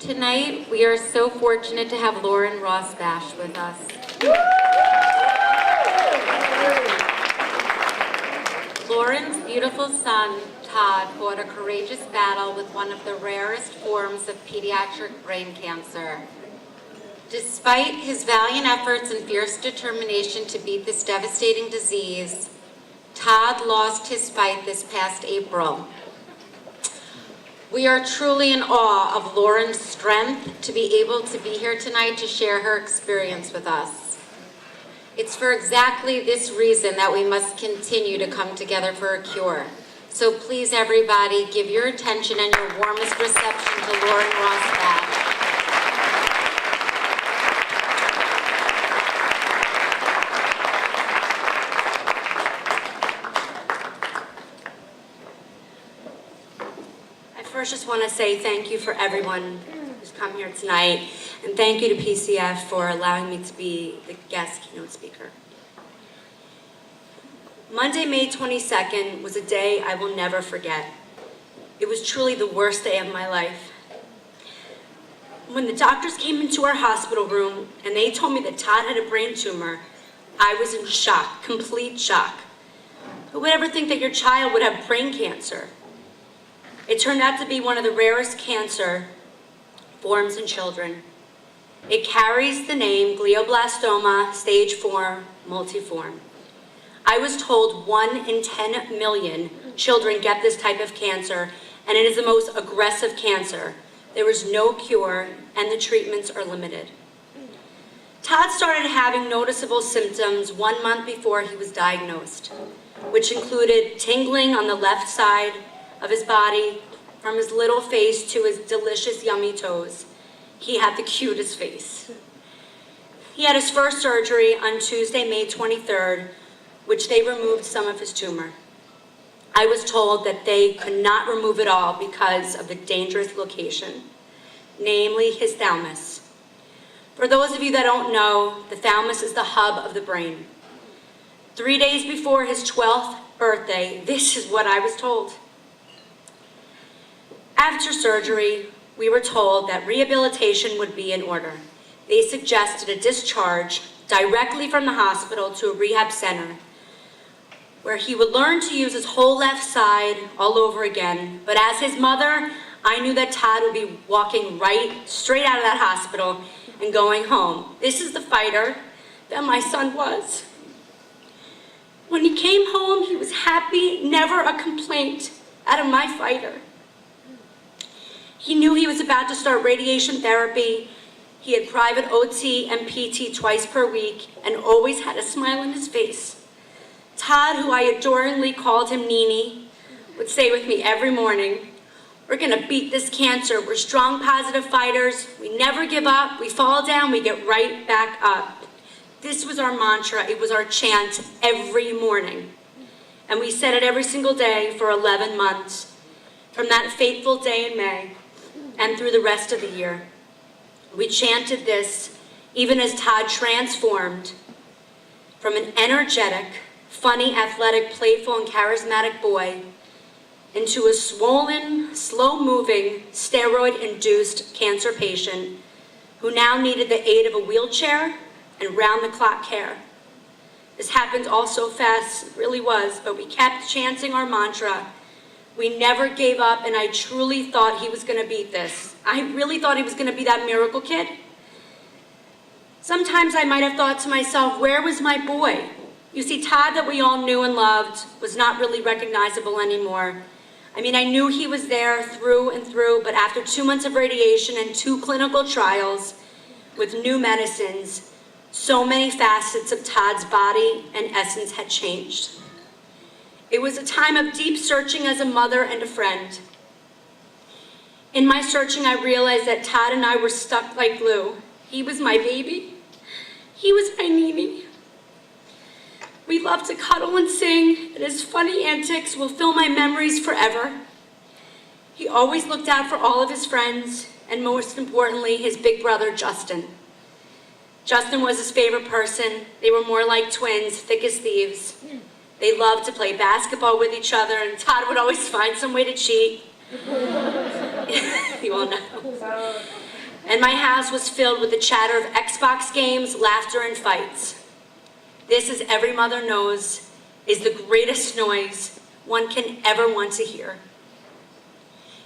Tonight, we are so fortunate to have Lauren Rossbash with us. Lauren's beautiful son, Todd, fought a courageous battle with one of the rarest forms of pediatric brain cancer. Despite his valiant efforts and fierce determination to beat this devastating disease, Todd lost his fight this past April. We are truly in awe of Lauren's strength to be able to be here tonight to share her experience with us. It's for exactly this reason that we must continue to come together for a cure. So please, everybody, give your attention and your warmest reception to Lauren Rossbash. First, just want to say thank you for everyone who's come here tonight, and thank you to PCF for allowing me to be the guest keynote speaker. Monday, May 22nd was a day I will never forget. It was truly the worst day of my life. When the doctors came into our hospital room and they told me that Todd had a brain tumor, I was in shock, complete shock. Who would ever think that your child would have brain cancer? It turned out to be one of the rarest cancer forms in children. It carries the name glioblastoma stage 4 multiforme. I was told 1 in 10 million children get this type of cancer, and it is the most aggressive cancer. There is no cure, and the treatments are limited. Todd started having noticeable symptoms 1 month before he was diagnosed, which included tingling on the left side of his body, from his little face to his delicious, yummy toes. He had the cutest face. He had his first surgery on Tuesday, May 23rd, which they removed some of his tumor. I was told that they could not remove it all because of the dangerous location, namely his thalamus. For those of you that don't know, the thalamus is the hub of the brain. 3 days before his 12th birthday, this is what I was told. After surgery, we were told that rehabilitation would be in order. They suggested a discharge directly from the hospital to a rehab center, where he would learn to use his whole left side all over again. But as his mother, I knew that Todd would be walking straight out of that hospital and going home. This is the fighter that my son was. When he came home, he was happy, never a complaint out of my fighter. He knew he was about to start radiation therapy. He had private OT and PT twice per week and always had a smile on his face. Todd, who I adoringly called him Nini, would say with me every morning, "We're gonna beat this cancer. We're strong, positive fighters. We never give up. We fall down, we get right back up." This was our mantra. It was our chant every morning. And we said it every single day for 11 months, from that fateful day in May and through the rest of the year. We chanted this even as Todd transformed from an energetic, funny, athletic, playful, and charismatic boy into a swollen, slow-moving, steroid-induced cancer patient who now needed the aid of a wheelchair and round-the-clock care. This happened all so fast, it really was, but we kept chanting our mantra. We never gave up, and I truly thought he was going to beat this. I really thought he was going to be that miracle kid. Sometimes I might have thought to myself, where was my boy? You see, Todd that we all knew and loved was not really recognizable anymore. I mean, I knew he was there through and through, but after 2 months of radiation and 2 clinical trials with new medicines, so many facets of Todd's body and essence had changed. It was a time of deep searching as a mother and a friend. In my searching, I realized that Todd and I were stuck like glue. He was my baby. He was my Nini. We loved to cuddle and sing, and his funny antics will fill my memories forever. He always looked out for all of his friends, and most importantly, his big brother, Justin. Justin was his favorite person. They were more like twins, thick as thieves. They loved to play basketball with each other, and Todd would always find some way to cheat. You all know. And my house was filled with the chatter of Xbox games, laughter, and fights. This, as every mother knows, is the greatest noise one can ever want to hear.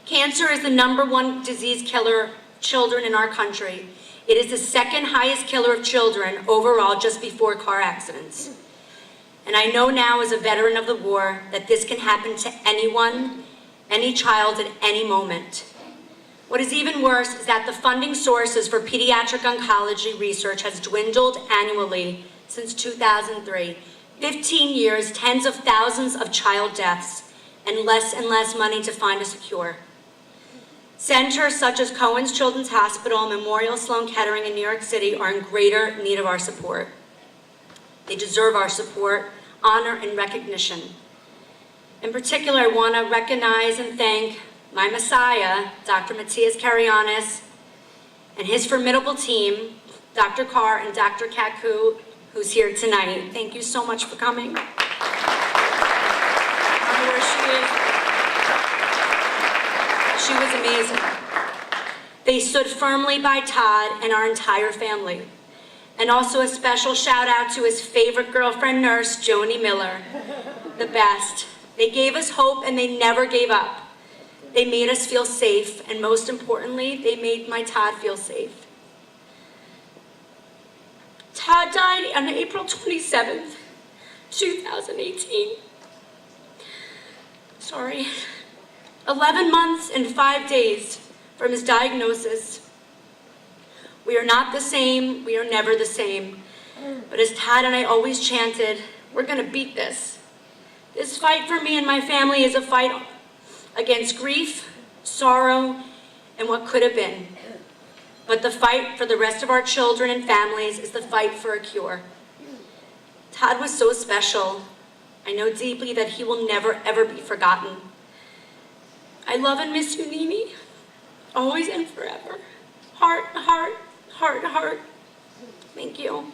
Cancer is the #1 disease killer of children in our country. It is the second highest killer of children overall, just before car accidents. And I know now, as a veteran of the war, that this can happen to anyone, any child at any moment. What is even worse is that the funding sources for pediatric oncology research has dwindled annually since 2003. 15 years, tens of thousands of child deaths, and less money to find a cure. Centers such as Cohen's Children's Hospital and Memorial Sloan Kettering in New York City are in greater need of our support. They deserve our support, honor, and recognition. In particular, I want to recognize and thank my Messiah, Dr. Matthias Karianis, and his formidable team, Dr. Carr and Dr. Kaku, who's here tonight. Thank you so much for coming. I don't know where she is. She was amazing. They stood firmly by Todd and our entire family. And also a special shout out to his favorite girlfriend nurse, Joni Miller, the best. They gave us hope and they never gave up. They made us feel safe, and most importantly, they made my Todd feel safe. Todd died on April 27th, 2018. 11 months and 5 days from his diagnosis. We are not the same, we are never the same. But as Todd and I always chanted, we're gonna beat this. This fight for me and my family is a fight against grief, sorrow, and what could have been. But the fight for the rest of our children and families is the fight for a cure. Todd was so special. I know deeply that he will never, ever be forgotten. I love and miss you, Nini. Always and forever. Heart, heart, heart, heart. Thank you.